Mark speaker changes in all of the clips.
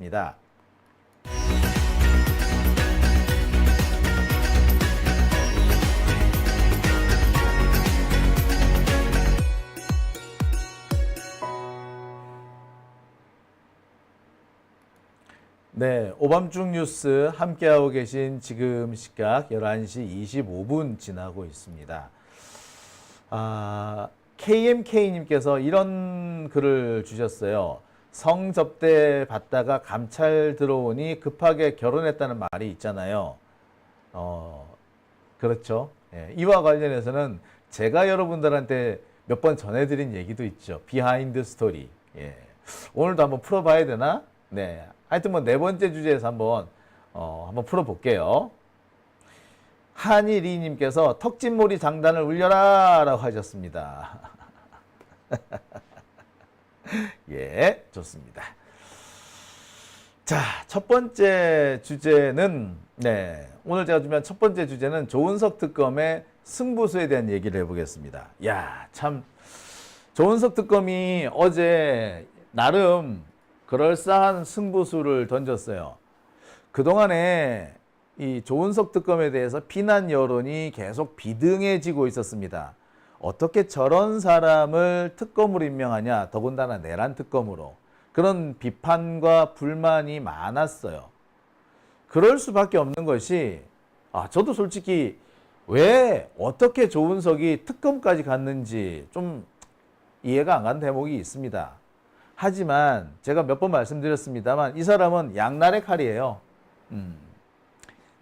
Speaker 1: 입니다. 네, 오밤중 뉴스 함께하고 계신 지금 시각 11시 25분 지나고 있습니다. KMK님께서 이런 글을 주셨어요. 성접대 받다가 감찰 들어오니 급하게 결혼했다는 말이 있잖아요. 그렇죠. 예, 이와 관련해서는 제가 여러분들한테 몇 번 전해드린 얘기도 있죠. 비하인드 스토리. 예. 오늘도 한번 풀어봐야 되나? 네. 하여튼 뭐 네 번째 주제에서 한번 풀어볼게요. 한일이님께서 턱진몰이 장단을 울려라 라고 하셨습니다. 예, 좋습니다. 자, 첫 번째 주제는, 오늘 제가 준비한 첫 번째 주제는 조은석 특검의 승부수에 대한 얘기를 해보겠습니다. 야, 참, 조은석 특검이 어제 나름 그럴싸한 승부수를 던졌어요. 그동안에 이 조은석 특검에 대해서 비난 여론이 계속 비등해지고 있었습니다. 어떻게 저런 사람을 특검으로 임명하냐, 더군다나 내란 특검으로. 그런 비판과 불만이 많았어요. 그럴 수밖에 없는 것이, 저도 솔직히 왜 어떻게 조은석이 특검까지 갔는지 좀 이해가 안 가는 대목이 있습니다. 하지만 제가 몇 번 말씀드렸습니다만 이 사람은 양날의 칼이에요.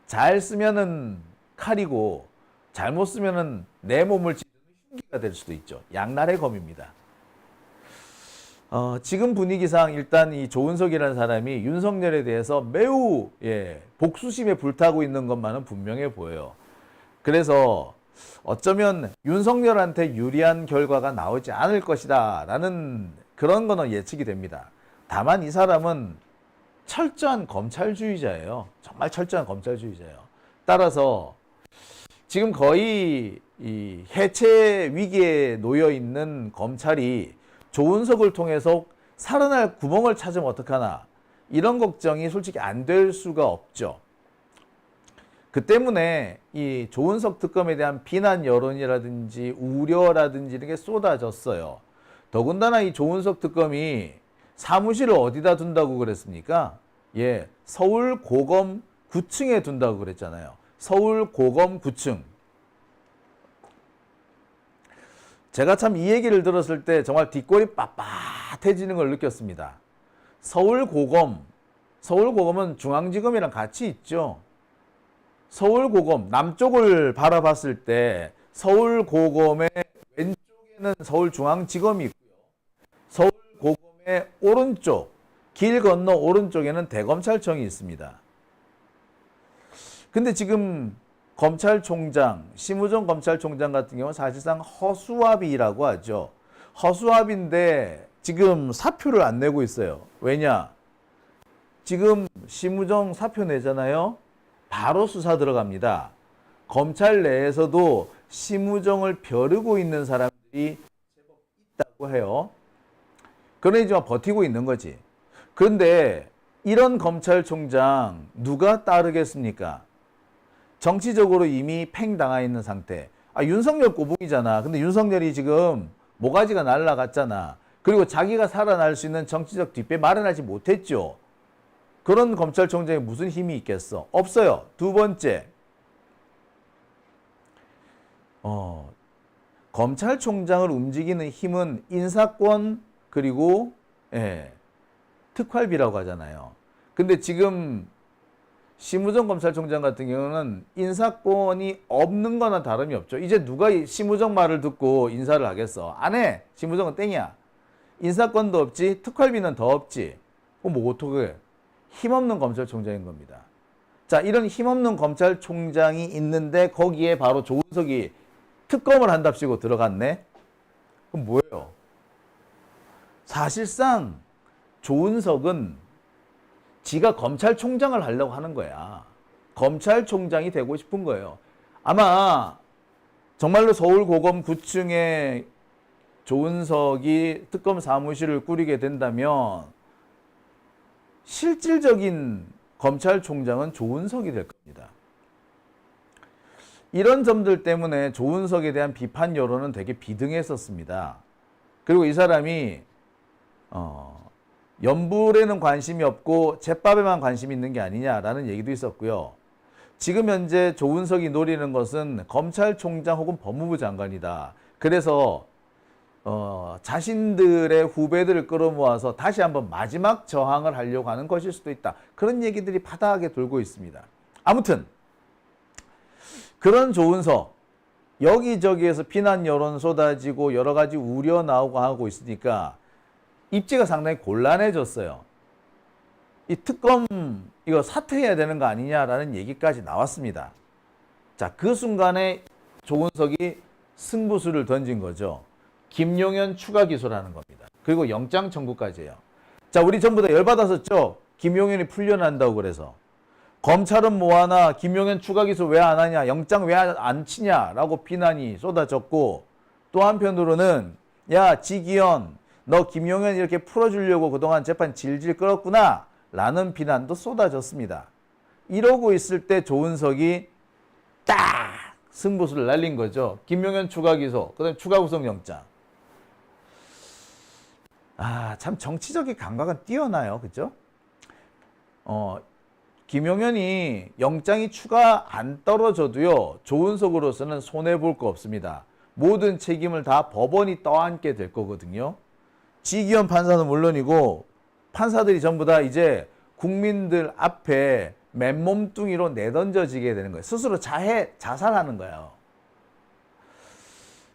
Speaker 1: 잘 쓰면은 칼이고 잘못 쓰면은 내 몸을 찌르는 흉기가 될 수도 있죠. 양날의 검입니다. 지금 분위기상 일단 이 조은석이라는 사람이 윤석열에 대해서 매우 복수심에 불타고 있는 것만은 분명해 보여요. 그래서 어쩌면 윤석열한테 유리한 결과가 나오지 않을 것이다 라는 그런 거는 예측이 됩니다. 다만 이 사람은 철저한 검찰주의자예요. 정말 철저한 검찰주의자예요. 따라서 지금 거의 이 해체 위기에 놓여 있는 검찰이 조은석을 통해서 살아날 구멍을 찾으면 어떡하나 이런 걱정이 솔직히 안 될 수가 없죠. 그 때문에 이 조은석 특검에 대한 비난 여론이라든지 우려라든지 이런 게 쏟아졌어요. 더군다나 이 조은석 특검이 사무실을 어디다 둔다고 그랬습니까? 서울 고검 9층에 둔다고 그랬잖아요. 서울 고검 9층. 제가 참 이 얘기를 들었을 때 정말 뒷골이 빳빳해지는 걸 느꼈습니다. 서울 고검은 중앙지검이랑 같이 있죠. 서울 고검, 남쪽을 바라봤을 때 서울 고검의 왼쪽에는 서울중앙지검이 있고요. 서울 고검의 오른쪽, 길 건너 오른쪽에는 대검찰청이 있습니다. 근데 지금 검찰총장, 심우정 검찰총장 같은 경우는 사실상 허수아비라고 하죠. 허수아비인데 지금 사표를 안 내고 있어요. 왜냐? 지금 심우정 사표 내잖아요. 바로 수사 들어갑니다. 검찰 내에서도 심우정을 벼르고 있는 사람들이 제법 있다고 해요. 그러니까 버티고 있는 거지. 그런데 이런 검찰총장 누가 따르겠습니까? 정치적으로 이미 팽당해 있는 상태. 윤석열 꼬붕이잖아. 근데 윤석열이 지금 모가지가 날라갔잖아. 그리고 자기가 살아날 수 있는 정치적 뒷배 마련하지 못했죠. 그런 검찰총장에 무슨 힘이 있겠어? 없어요. 두 번째, 검찰총장을 움직이는 힘은 인사권 그리고 특활비라고 하잖아요. 근데 지금 심우정 검찰총장 같은 경우는 인사권이 없는 거나 다름이 없죠. 이제 누가 심우정 말을 듣고 인사를 하겠어? 안 해. 심우정은 땡이야. 인사권도 없지, 특활비는 더 없지. 뭐 어떻게 힘없는 검찰총장인 겁니다. 자, 이런 힘없는 검찰총장이 있는데 거기에 바로 조은석이 특검을 한답시고 들어갔네? 그럼 뭐예요? 사실상 조은석은 지가 검찰총장을 하려고 하는 거야. 검찰총장이 되고 싶은 거예요. 아마 정말로 서울 고검 9층에 조은석이 특검 사무실을 꾸리게 된다면 실질적인 검찰총장은 조은석이 될 겁니다. 이런 점들 때문에 조은석에 대한 비판 여론은 되게 비등했었습니다. 그리고 이 사람이 연불에는 관심이 없고 잿밥에만 관심이 있는 게 아니냐라는 얘기도 있었고요. 지금 현재 조은석이 노리는 것은 검찰총장 혹은 법무부 장관이다. 그래서 자신들의 후배들을 끌어모아서 다시 한번 마지막 저항을 하려고 하는 것일 수도 있다. 그런 얘기들이 바닥에 돌고 있습니다. 아무튼 그런 조은석, 여기저기에서 비난 여론 쏟아지고 여러 가지 우려 나오고 하고 있으니까 입지가 상당히 곤란해졌어요. 이 특검 이거 사퇴해야 되는 거 아니냐라는 얘기까지 나왔습니다. 자, 그 순간에 조은석이 승부수를 던진 거죠. 김용현 추가 기소라는 겁니다. 그리고 영장 청구까지 해요. 자, 우리 전부 다 열받았었죠. 김용현이 풀려난다고 그래서. 검찰은 뭐하나, 김용현 추가 기소 왜 안 하냐, 영장 왜 안 치냐라고 비난이 쏟아졌고, 또 한편으로는 야, 지기현, 너 김용현 이렇게 풀어주려고 그동안 재판 질질 끌었구나 라는 비난도 쏟아졌습니다. 이러고 있을 때 조은석이 딱 승부수를 날린 거죠. 김용현 추가 기소, 그 다음에 추가 구속영장. 참 정치적인 감각은 뛰어나요. 그죠? 김용현이 영장이 추가 안 떨어져도요, 조은석으로서는 손해볼 거 없습니다. 모든 책임을 다 법원이 떠안게 될 거거든요. 지기현 판사는 물론이고 판사들이 전부 다 이제 국민들 앞에 맨몸뚱이로 내던져지게 되는 거예요. 스스로 자살하는 거예요.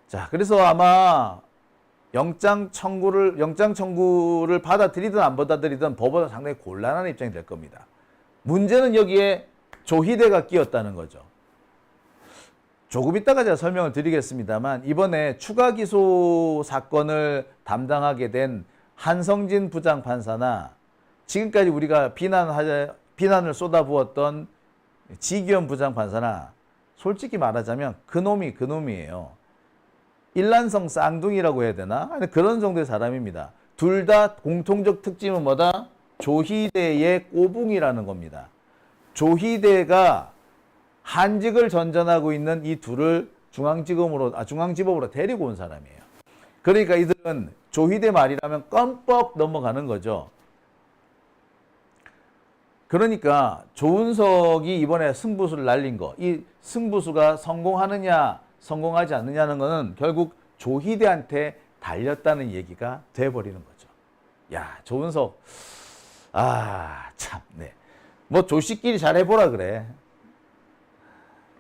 Speaker 1: 자, 그래서 아마 영장 청구를 받아들이든 안 받아들이든 법원은 상당히 곤란한 입장이 될 겁니다. 문제는 여기에 조희대가 끼었다는 거죠. 조금 이따가 제가 설명을 드리겠습니다.만 이번에 추가 기소 사건을 담당하게 된 한성진 부장판사나 지금까지 우리가 비난을 쏟아부었던 지기현 부장판사나 솔직히 말하자면 그놈이에요. 일란성 쌍둥이라고 해야 되나? 아니, 그런 정도의 사람입니다. 둘 다 공통적 특징은 뭐다? 조희대의 꼬붕이라는 겁니다. 조희대가 한직을 전전하고 있는 이 둘을 중앙지법으로 데리고 온 사람이에요. 그러니까 이들은 조희대 말이라면 껌뻑 넘어가는 거죠. 그러니까 조은석이 이번에 승부수를 날린 거, 이 승부수가 성공하느냐 성공하지 않느냐는 것은 결국 조희대한테 달렸다는 얘기가 돼버리는 거죠. 야, 조은석, 참, 네. 뭐 조씨끼리 잘해보라 그래.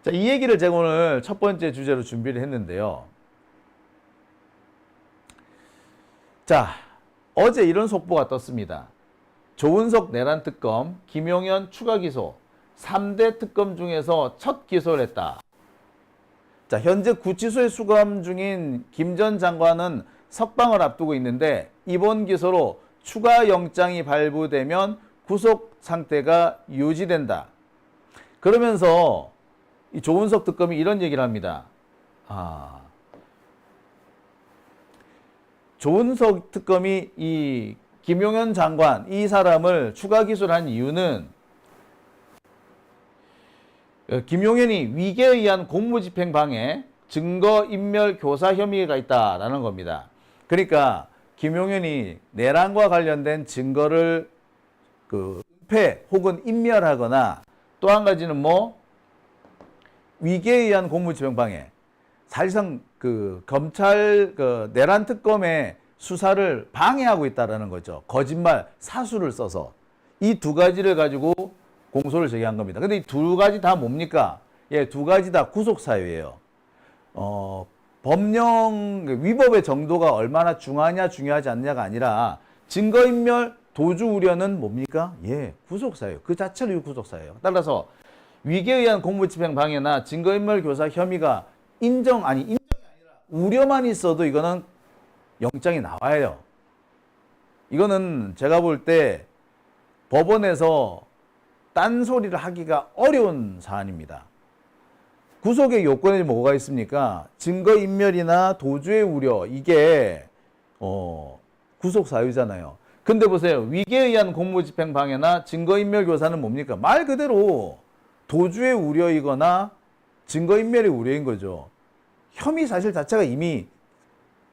Speaker 1: 자, 이 얘기를 제가 오늘 첫 번째 주제로 준비를 했는데요. 자, 어제 이런 속보가 떴습니다. 조은석 내란 특검, 김용현 추가 기소, 3대 특검 중에서 첫 기소를 했다. 자, 현재 구치소에 수감 중인 김 전 장관은 석방을 앞두고 있는데 이번 기소로 추가 영장이 발부되면 구속 상태가 유지된다. 그러면서 이 조은석 특검이 이런 얘기를 합니다. 조은석 특검이 이 김용현 장관, 이 사람을 추가 기소를 한 이유는 김용현이 위계에 의한 공무집행 방해, 증거인멸 교사 혐의가 있다라는 겁니다. 그러니까 김용현이 내란과 관련된 증거를 은폐 혹은 인멸하거나 또 한 가지는 위계에 의한 공무집행 방해. 사실상 검찰 내란 특검의 수사를 방해하고 있다라는 거죠. 거짓말, 사수를 써서 이 두 가지를 가지고 공소를 제기한 겁니다. 근데 이 두 가지 다 뭡니까? 예, 두 가지 다 구속 사유예요. 법령 위법의 정도가 얼마나 중요하지 않냐가 아니라 증거인멸, 도주 우려는 뭡니까? 예, 구속 사유. 그 자체로 구속 사유예요. 따라서 위계에 의한 공무집행 방해나 증거인멸 교사 혐의가 인정이 아니라 우려만 있어도 이거는 영장이 나와요. 이거는 제가 볼 때 법원에서 딴소리를 하기가 어려운 사안입니다. 구속의 요건에 뭐가 있습니까? 증거인멸이나 도주의 우려, 이게 구속 사유잖아요. 근데 보세요. 위계에 의한 공무집행 방해나 증거인멸 교사는 뭡니까? 말 그대로 도주의 우려이거나 증거인멸의 우려인 거죠. 혐의 사실 자체가 이미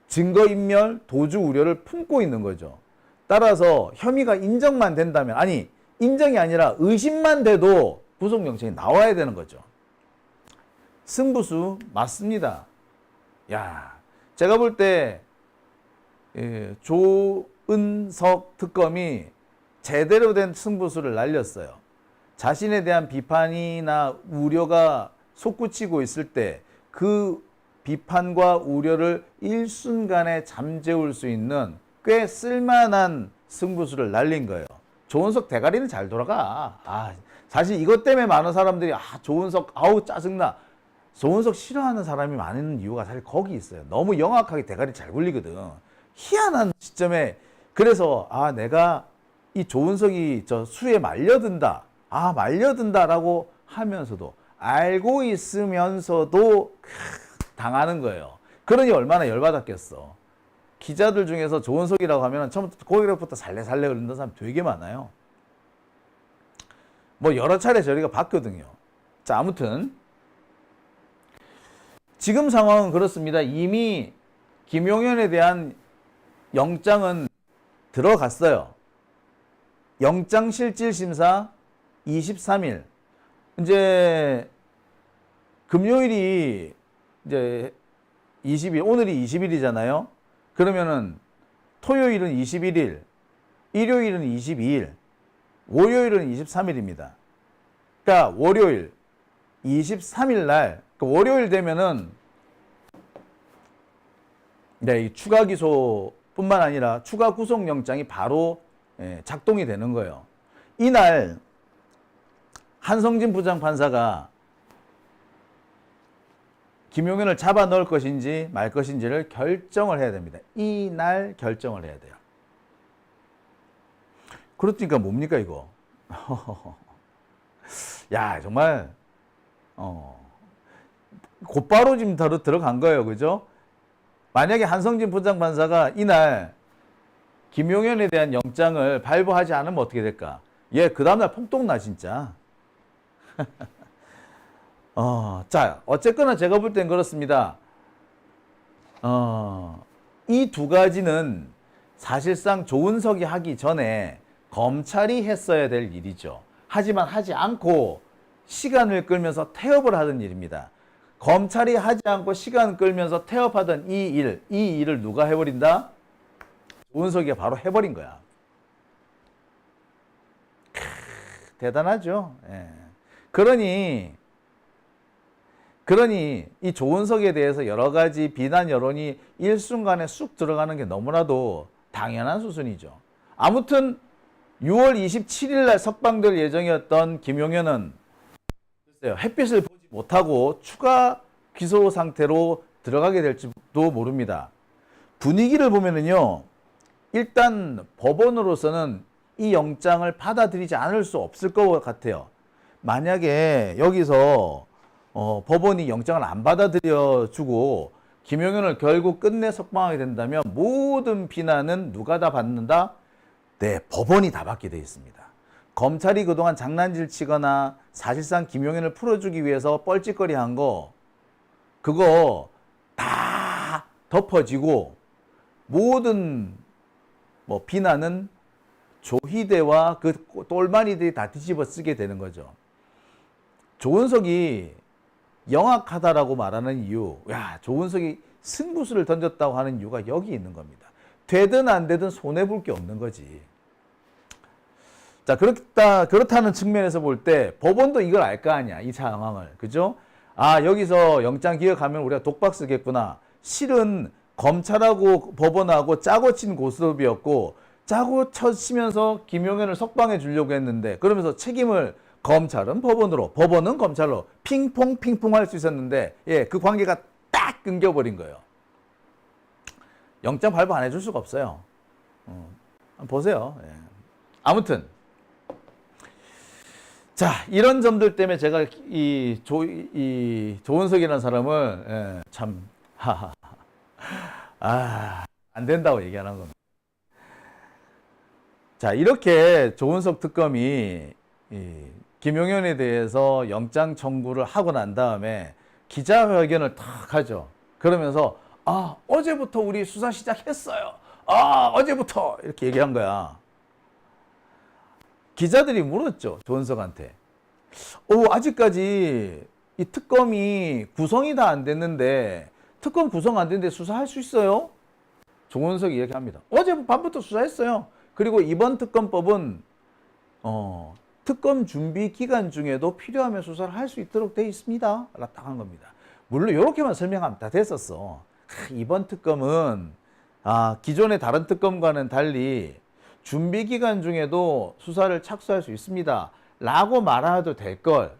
Speaker 1: 증거인멸, 도주 우려를 품고 있는 거죠. 따라서 혐의가 인정만 된다면, 아니 인정이 아니라 의심만 돼도 구속영장이 나와야 되는 거죠. 승부수 맞습니다. 야, 제가 볼 때 조은석 특검이 제대로 된 승부수를 날렸어요. 자신에 대한 비판이나 우려가 솟구치고 있을 때 그 비판과 우려를 일순간에 잠재울 수 있는 꽤 쓸만한 승부수를 날린 거예요. 조은석 대가리는 잘 돌아가. 사실 이것 때문에 많은 사람들이 조은석 아우 짜증나. 조은석 싫어하는 사람이 많은 이유가 사실 거기 있어요. 너무 영악하게 대가리 잘 굴리거든. 희한한 시점에. 그래서 내가 이 조은석이 저 수에 말려든다. 말려든다라고 하면서도 알고 있으면서도 당하는 거예요. 그러니 얼마나 열받았겠어. 기자들 중에서 조은석이라고 하면 처음부터 고개부터 살래살래 흐르는 사람 되게 많아요. 뭐 여러 차례 저리가 봤거든요. 자, 아무튼 지금 상황은 그렇습니다. 이미 김용현에 대한 영장은 들어갔어요. 영장실질심사 23일. 이제 금요일이 이제 20일, 오늘이 20일이잖아요. 그러면은 토요일은 21일, 일요일은 22일, 월요일은 23일입니다. 그러니까 월요일 23일 날, 월요일 되면은 이 추가 기소뿐만 아니라 추가 구속영장이 바로 작동이 되는 거예요. 이날 한성진 부장판사가 김용현을 잡아 넣을 것인지 말 것인지를 결정을 해야 됩니다. 이날 결정을 해야 돼요. 그렇다니까 뭡니까 이거? 야, 정말 곧바로 지금 들어간 거예요. 그죠? 만약에 한성진 부장판사가 이날 김용현에 대한 영장을 발부하지 않으면 어떻게 될까? 그 다음날 폭동나 진짜. 자, 어쨌거나 제가 볼 땐 그렇습니다. 이 두 가지는 사실상 조은석이 하기 전에 검찰이 했어야 될 일이죠. 하지만 하지 않고 시간을 끌면서 태업을 하던 일입니다. 검찰이 하지 않고 시간 끌면서 태업하던 이 일을 누가 해버린다? 조은석이가 바로 해버린 거야. 대단하죠. 그러니 이 조은석에 대해서 여러 가지 비난 여론이 일순간에 쑥 들어가는 게 너무나도 당연한 수순이죠. 아무튼 6월 27일 날 석방될 예정이었던 김용현은 햇빛을 보지 못하고 추가 기소 상태로 들어가게 될지도 모릅니다. 분위기를 보면은요, 일단 법원으로서는 이 영장을 받아들이지 않을 수 없을 것 같아요. 만약에 여기서 법원이 영장을 안 받아들여주고 김용현을 결국 끝내 석방하게 된다면 모든 비난은 누가 다 받는다? 네, 법원이 다 받게 되어 있습니다. 검찰이 그동안 장난질 치거나 사실상 김용현을 풀어주기 위해서 뻘짓거리한 거 그거 다 덮어지고 모든 비난은 조희대와 그 똘마니들이 다 뒤집어 쓰게 되는 거죠. 조은석이 영악하다라고 말하는 이유, 조은석이 승부수를 던졌다고 하는 이유가 여기 있는 겁니다. 되든 안 되든 손해볼 게 없는 거지. 자, 그렇다는 측면에서 볼 때 법원도 이걸 알 거 아니야, 이 상황을. 그죠? 여기서 영장 기각하면 우리가 독박 쓰겠구나. 실은 검찰하고 법원하고 짜고 친 고스톱이었고, 짜고 쳐치면서 김용현을 석방해 주려고 했는데, 그러면서 책임을 검찰은 법원으로, 법원은 검찰로 핑퐁 할 수 있었는데, 그 관계가 딱 끊겨버린 거예요. 영장 발부 안 해줄 수가 없어요. 한번 보세요. 아무튼 자, 이런 점들 때문에 제가 이 조은석이라는 사람을 참 안 된다고 얘기하는 겁니다. 자, 이렇게 조은석 특검이 이 김용현에 대해서 영장 청구를 하고 난 다음에 기자회견을 탁 하죠. 그러면서 어제부터 우리 수사 시작했어요. 어제부터 이렇게 얘기한 거야. 기자들이 물었죠. 조은석한테. 아직까지 이 특검이 구성이 다 안 됐는데 특검 구성 안 됐는데 수사할 수 있어요? 조은석이 이야기합니다. 어제 밤부터 수사했어요. 그리고 이번 특검법은 특검 준비 기간 중에도 필요하면 수사를 할 수 있도록 돼 있습니다. 딱 한 겁니다. 물론 이렇게만 설명하면 다 됐었어. 이번 특검은 기존의 다른 특검과는 달리 준비 기간 중에도 수사를 착수할 수 있습니다. 라고 말해도 될 걸.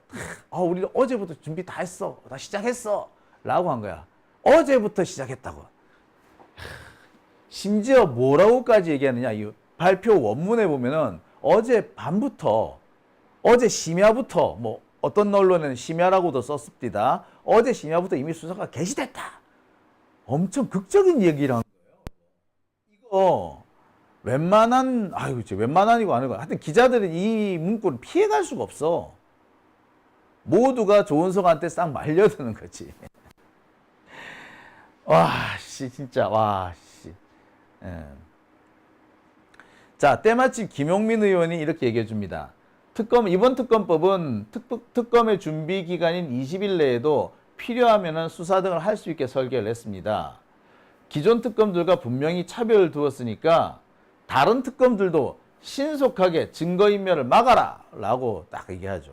Speaker 1: 우리 어제부터 준비 다 했어. 다 시작했어. 라고 한 거야. 어제부터 시작했다고. 심지어 뭐라고까지 얘기하느냐. 이 발표 원문에 보면은 어제 밤부터, 어제 심야부터, 뭐 어떤 언론에는 심야라고도 썼습니다. 어제 심야부터 이미 수사가 개시됐다. 엄청 극적인 얘기를 한 거예요. 이거 웬만한이고 아니고 하여튼 기자들은 이 문구를 피해갈 수가 없어. 모두가 조은석한테 싹 말려드는 거지. 진짜. 예. 자, 때마침 김용민 의원이 이렇게 얘기해 줍니다. 이번 특검법은 특검의 준비 기간인 20일 내에도 필요하면 수사 등을 할 수 있게 설계를 했습니다. 기존 특검들과 분명히 차별을 두었으니까 다른 특검들도 신속하게 증거인멸을 막아라! 라고 딱 얘기하죠.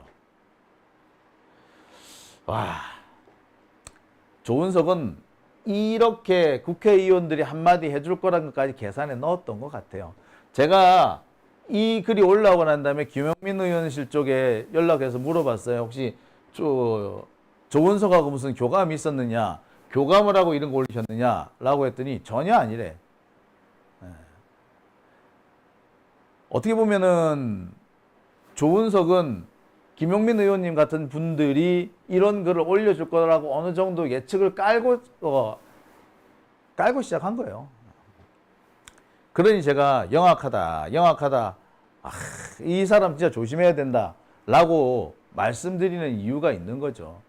Speaker 1: 조은석은 이렇게 국회의원들이 한마디 해줄 거라는 것까지 계산에 넣었던 것 같아요. 제가 이 글이 올라오고 난 다음에 김용민 의원실 쪽에 연락해서 물어봤어요. 혹시 조은석하고 무슨 교감이 있었느냐? 교감을 하고 이런 거 올리셨느냐? 라고 했더니 전혀 아니래. 어떻게 보면은 조은석은 김용민 의원님 같은 분들이 이런 글을 올려줄 거라고 어느 정도 예측을 깔고 시작한 거예요. 그러니 제가 영악하다. 이 사람 진짜 조심해야 된다. 라고 말씀드리는 이유가 있는 거죠.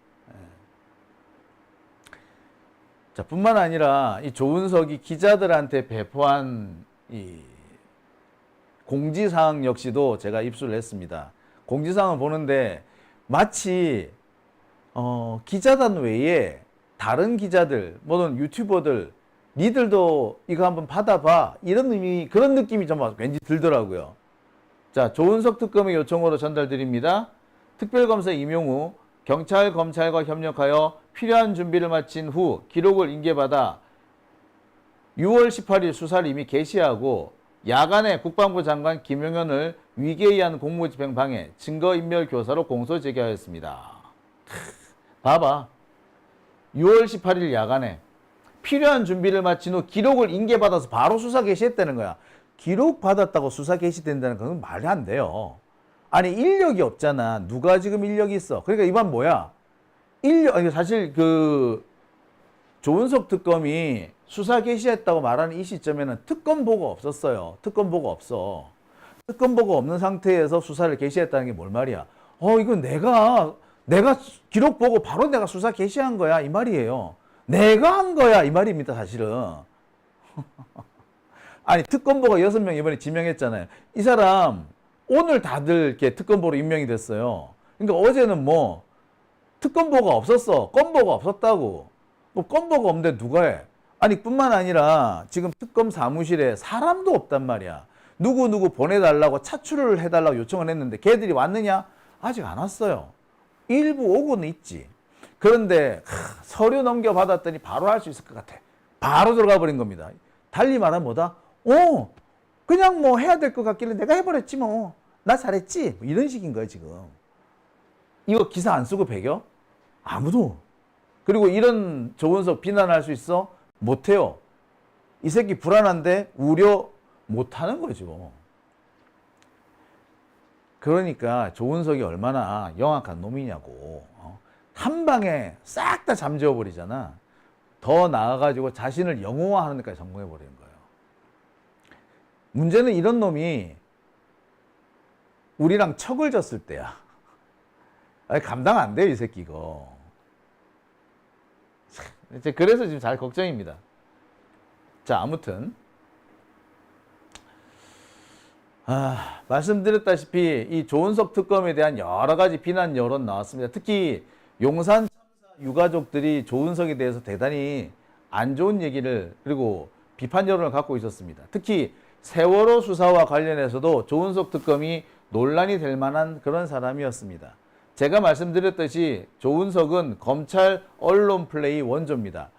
Speaker 1: 자, 뿐만 아니라 이 조은석이 기자들한테 배포한 이 공지사항 역시도 제가 입수를 했습니다. 공지사항을 보는데 마치 기자단 외에 다른 기자들, 뭐든 유튜버들, 니들도 이거 한번 받아봐. 그런 느낌이 좀 왠지 들더라고요. 자, 조은석 특검의 요청으로 전달드립니다. 특별검사 임용우, 경찰, 검찰과 협력하여 필요한 준비를 마친 후 기록을 인계받아 6월 18일 수사를 이미 개시하고 야간에 국방부 장관 김용현을 위계의한 공무집행 방해, 증거인멸 교사로 공소 제기하였습니다. 봐봐. 6월 18일 야간에 필요한 준비를 마친 후 기록을 인계받아서 바로 수사 개시했다는 거야. 기록 받았다고 수사 개시된다는 건 말이 안 돼요. 아니, 인력이 없잖아. 누가 지금 인력이 있어? 그러니까 이번 뭐야? 사실 조은석 특검이 수사 개시했다고 말하는 이 시점에는 특검 보고 없었어요. 특검 보고 없어. 특검 보고 없는 상태에서 수사를 개시했다는 게 뭘 말이야? 이건 내가 기록 보고 바로 내가 수사 개시한 거야. 이 말이에요. 내가 한 거야. 이 말입니다, 사실은. 아니, 특검보가 6명 이번에 지명했잖아요. 이 사람, 오늘 다들 이렇게 특검보로 임명이 됐어요. 그러니까 어제는 뭐, 특검보가 없었어. 건보가 없었다고. 뭐, 건보가 없는데 누가 해? 아니, 뿐만 아니라 지금 특검 사무실에 사람도 없단 말이야. 누구 보내달라고 차출을 해달라고 요청을 했는데 걔들이 왔느냐? 아직 안 왔어요. 일부 오고는 있지. 그런데 서류 넘겨받았더니 바로 할 수 있을 것 같아. 바로 들어가 버린 겁니다. 달리 말하면 뭐다? 그냥 뭐 해야 될 것 같길래 내가 해버렸지 뭐. 나 잘했지? 뭐 이런 식인 거야 지금. 이거 기사 안 쓰고 배겨? 아무도. 그리고 이런 조은석 비난할 수 있어? 못해요. 이 새끼 불안한데 우려 못하는 거죠. 그러니까 조은석이 얼마나 영악한 놈이냐고. 한 방에 싹 다 잠재워 버리잖아. 더 나아가지고 자신을 영웅화하는 데까지 성공해 버리는 거예요. 문제는 이런 놈이 우리랑 척을 졌을 때야. 아니, 감당 안 돼요, 이 새끼 이거. 이제 그래서 지금 잘 걱정입니다. 자, 아무튼 말씀드렸다시피 이 조은석 특검에 대한 여러 가지 비난 여론 나왔습니다. 특히 용산 참사 유가족들이 조은석에 대해서 대단히 안 좋은 얘기를 그리고 비판 여론을 갖고 있었습니다. 특히 세월호 수사와 관련해서도 조은석 특검이 논란이 될 만한 그런 사람이었습니다. 제가 말씀드렸듯이 조은석은 검찰 언론 플레이 원조입니다.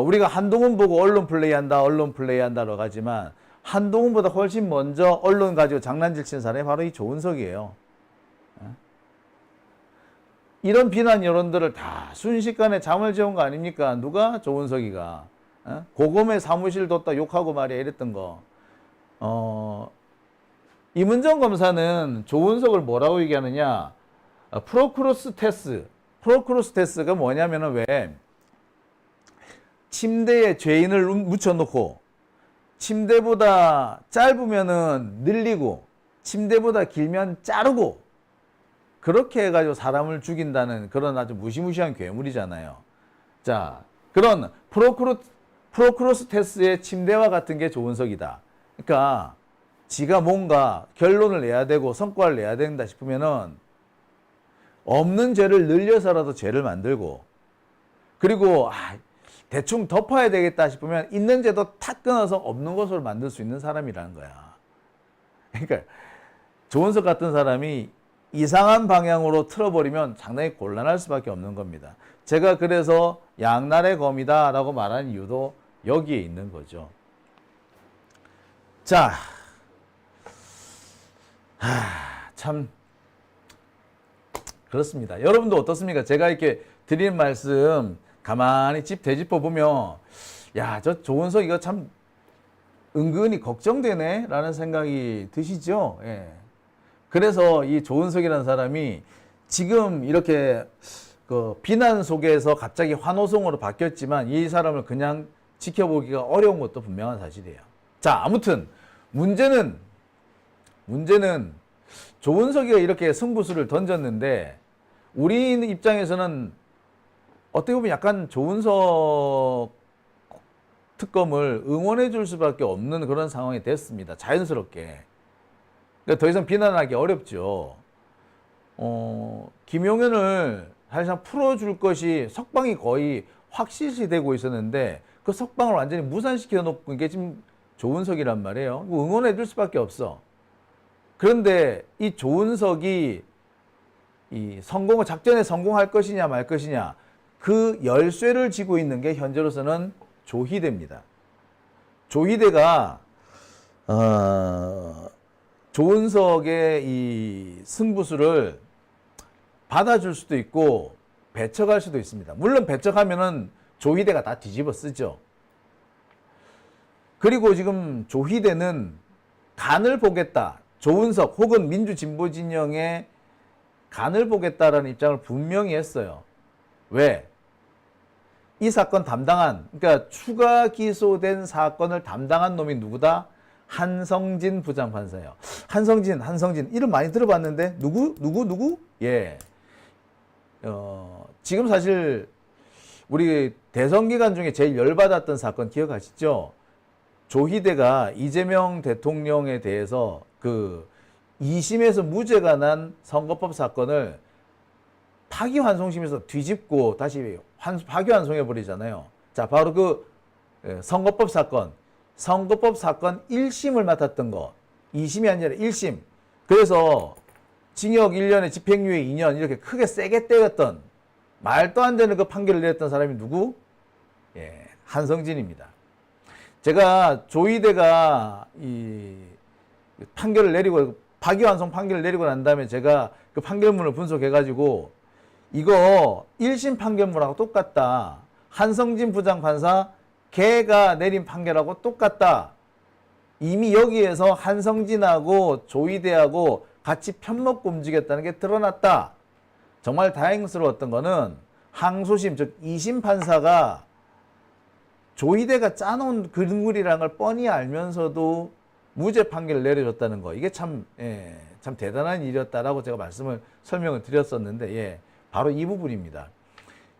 Speaker 1: 우리가 한동훈 보고 언론 플레이한다라고 하지만 한동훈보다 훨씬 먼저 언론 가지고 장난질 친 사람이 바로 이 조은석이에요. 이런 비난 여론들을 다 순식간에 잠을 재운 거 아닙니까? 누가? 조은석이가. 고검에 사무실 뒀다 욕하고 말이야 이랬던 거. 이문정 검사는 조은석을 뭐라고 얘기하느냐? 프로크루스테스가 뭐냐면은 왜 침대에 죄인을 묻혀놓고 침대보다 짧으면은 늘리고 침대보다 길면 자르고 그렇게 해가지고 사람을 죽인다는 그런 아주 무시무시한 괴물이잖아요. 자, 그런 프로크루스테스의 침대와 같은 게 조은석이다. 그러니까 지가 뭔가 결론을 내야 되고 성과를 내야 된다 싶으면은 없는 죄를 늘려서라도 죄를 만들고 그리고 대충 덮어야 되겠다 싶으면 있는 죄도 탁 끊어서 없는 것으로 만들 수 있는 사람이라는 거야. 그러니까 조은석 같은 사람이 이상한 방향으로 틀어버리면 상당히 곤란할 수밖에 없는 겁니다. 제가 그래서 양날의 검이다 라고 말하는 이유도 여기에 있는 거죠. 자, 참 그렇습니다. 여러분도 어떻습니까? 제가 이렇게 드리는 말씀 가만히 되짚어 보면 야, 저 조은석 이거 참 은근히 걱정되네 라는 생각이 드시죠? 예. 그래서 이 조은석이라는 사람이 지금 이렇게 그 비난 속에서 갑자기 환호성으로 바뀌었지만 이 사람을 그냥 지켜보기가 어려운 것도 분명한 사실이에요. 자, 아무튼 문제는 조은석이가 이렇게 승부수를 던졌는데 우리 입장에서는 어떻게 보면 약간 조은석 특검을 응원해 줄 수밖에 없는 그런 상황이 됐습니다. 자연스럽게. 그러니까 더 이상 비난하기 어렵죠. 김용현을 사실상 풀어줄 것이 석방이 거의 확실시되고 있었는데 그 석방을 완전히 무산시켜 놓고 이게 지금 조은석이란 말이에요. 응원해 줄 수밖에 없어. 그런데 이 조은석이 이 작전에 성공할 것이냐 말 것이냐 그 열쇠를 쥐고 있는 게 현재로서는 조희대입니다. 조희대가 조은석의 이 승부수를 받아줄 수도 있고 배척할 수도 있습니다. 물론 배척하면은 조희대가 다 뒤집어 쓰죠. 그리고 지금 조희대는 간을 보겠다. 조은석 혹은 민주진보진영의 간을 보겠다라는 입장을 분명히 했어요. 왜? 이 사건 그러니까 추가 기소된 사건을 담당한 놈이 누구다? 한성진 부장판사예요. 한성진 이름 많이 들어봤는데 누구? 예. 지금 사실 우리 대선 기간 중에 제일 열받았던 사건 기억하시죠? 조희대가 이재명 대통령에 대해서 그 2심에서 무죄가 난 선거법 사건을 파기환송심에서 뒤집고 다시 파기환송해 버리잖아요. 자, 바로 그 선거법 사건 1심을 맡았던 거 2심이 아니라 1심. 그래서 징역 1년에 집행유예 2년 이렇게 크게 세게 때렸던 말도 안 되는 그 판결을 내렸던 사람이 누구? 예, 한성진입니다. 제가 조희대가 이 판결을 내리고 파기환송 판결을 내리고 난 다음에 제가 그 판결문을 분석해가지고 이거 1심 판결문하고 똑같다. 한성진 부장판사 걔가 내린 판결하고 똑같다. 이미 여기에서 한성진하고 조희대하고 같이 편먹고 움직였다는 게 드러났다. 정말 다행스러웠던 거는 항소심 즉 2심 판사가 조희대가 짜놓은 그림이라는 걸 뻔히 알면서도 무죄 판결을 내려줬다는 거. 이게 참, 예, 참 대단한 일이었다라고 제가 설명을 드렸었는데, 예, 바로 이 부분입니다.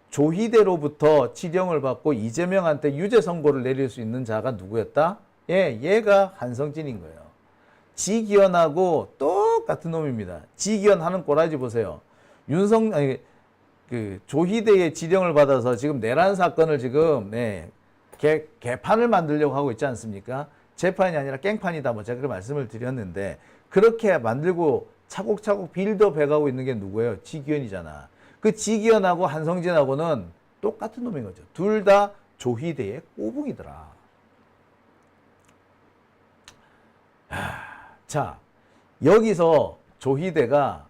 Speaker 1: 조희대로부터 지령을 받고 이재명한테 유죄 선고를 내릴 수 있는 자가 누구였다? 예, 얘가 한성진인 거예요. 지기현하고 똑같은 놈입니다. 지기현 하는 꼬라지 보세요. 조희대의 지령을 받아서 지금 내란 사건을 지금, 네, 개판을 만들려고 하고 있지 않습니까? 재판이 아니라 깽판이다. 뭐 제가 그렇게 말씀을 드렸는데, 그렇게 만들고 차곡차곡 빌드업 해가고 있는 게 누구예요? 지기현이잖아. 그 지기현하고 한성진하고는 똑같은 놈인 거죠. 둘 다 조희대의 꼬붕이더라. 자, 여기서 조희대가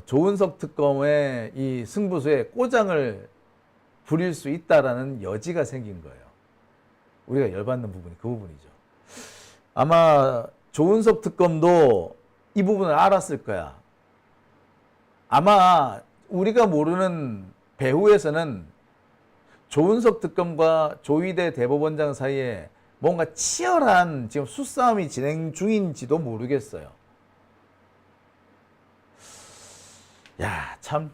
Speaker 1: 조은석 특검의 이 승부수에 꼬장을 부릴 수 있다라는 여지가 생긴 거예요. 우리가 열받는 부분이 그 부분이죠. 아마 조은석 특검도 이 부분을 알았을 거야. 아마 우리가 모르는 배후에서는 조은석 특검과 조희대 대법원장 사이에 뭔가 치열한 지금 수싸움이 진행 중인지도 모르겠어요. 야, 참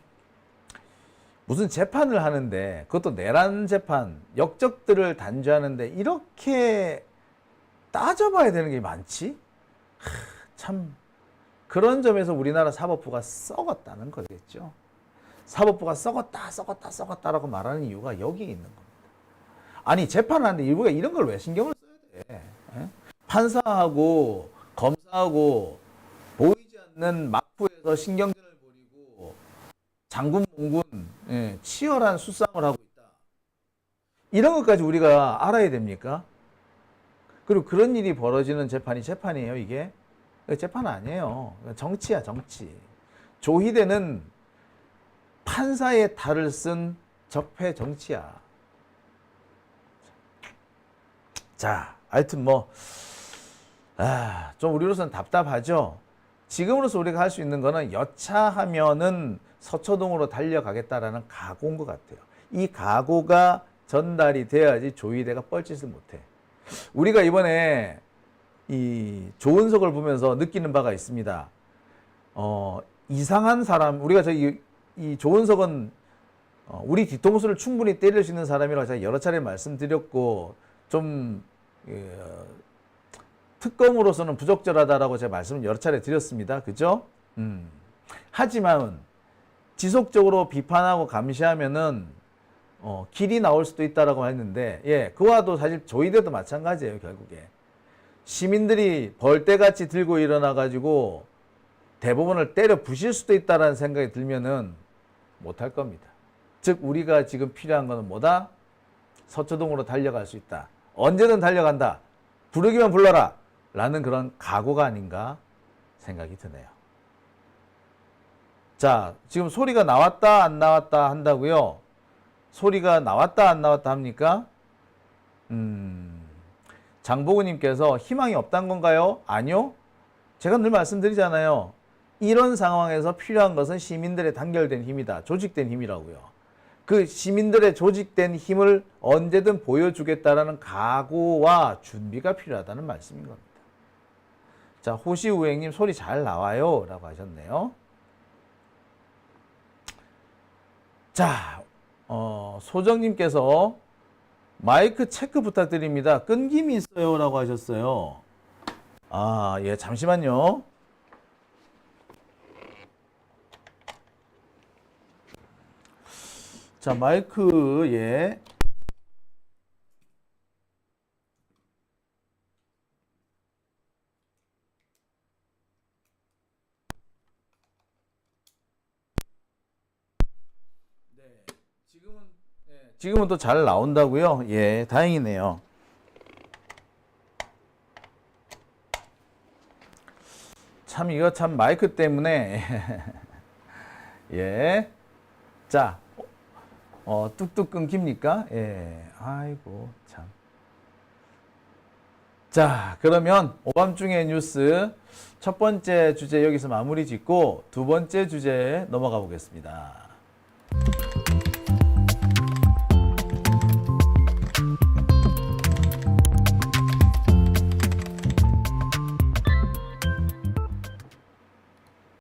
Speaker 1: 무슨 재판을 하는데, 그것도 내란 재판, 역적들을 단죄하는데 이렇게 따져봐야 되는 게 많지? 참 그런 점에서 우리나라 사법부가 썩었다는 거겠죠. 사법부가 썩었다라고 말하는 이유가 여기에 있는 겁니다. 아니, 재판하는데 일부가 이런 걸 왜 신경을 써야 돼? 에? 판사하고 검사하고 보이지 않는 막후에서 신경전을 벌이고 장군 몽군, 예, 치열한 수싸움을 하고 있다. 이런 것까지 우리가 알아야 됩니까? 그리고 그런 일이 벌어지는 재판이 재판이에요, 이게? 재판 아니에요. 정치야, 정치. 조희대는 판사의 탈을 쓴 적폐 정치야. 자, 하여튼 좀 우리로서는 답답하죠. 지금으로서 우리가 할 수 있는 거는 여차하면은 서초동으로 달려가겠다라는 각오인 것 같아요. 이 각오가 전달이 돼야지 조희대가 뻘짓을 못해. 우리가 이번에 이 조은석을 보면서 느끼는 바가 있습니다. 이상한 사람, 우리가 이 조은석은 우리 뒤통수를 충분히 때릴 수 있는 사람이라고 제가 여러 차례 말씀드렸고, 좀 특검으로서는 부적절하다라고 제가 말씀을 여러 차례 드렸습니다. 그죠? 하지만 지속적으로 비판하고 감시하면은 길이 나올 수도 있다라고 했는데, 예, 그와도 사실 조희대도 마찬가지예요, 결국에. 시민들이 벌떼같이 들고 일어나가지고 대법원을 때려 부실 수도 있다라는 생각이 들면은 못할 겁니다. 즉, 우리가 지금 필요한 것은 뭐다? 서초동으로 달려갈 수 있다. 언제든 달려간다. 부르기만 불러라. 라는 그런 각오가 아닌가 생각이 드네요. 자, 지금 소리가 나왔다 안 나왔다 한다고요? 소리가 나왔다 안 나왔다 합니까? 장보구님께서 희망이 없단 건가요? 아니요. 제가 늘 말씀드리잖아요. 이런 상황에서 필요한 것은 시민들의 단결된 힘이다. 조직된 힘이라고요. 그 시민들의 조직된 힘을 언제든 보여주겠다라는 각오와 준비가 필요하다는 말씀인 겁니다. 자, 호시우행님 소리 잘 나와요 라고 하셨네요. 자, 소정님께서 마이크 체크 부탁드립니다. 끊김이 있어요 라고 하셨어요. 아, 예, 잠시만요. 자, 마이크, 예. 네, 지금은 또 잘 나온다고요? 예, 다행이네요. 참, 이거 참 마이크 때문에. 예. 자, 뚝뚝 끊깁니까? 예. 아이고, 참. 자, 그러면 오밤중의 뉴스 첫 번째 주제 여기서 마무리 짓고 두 번째 주제에 넘어가 보겠습니다.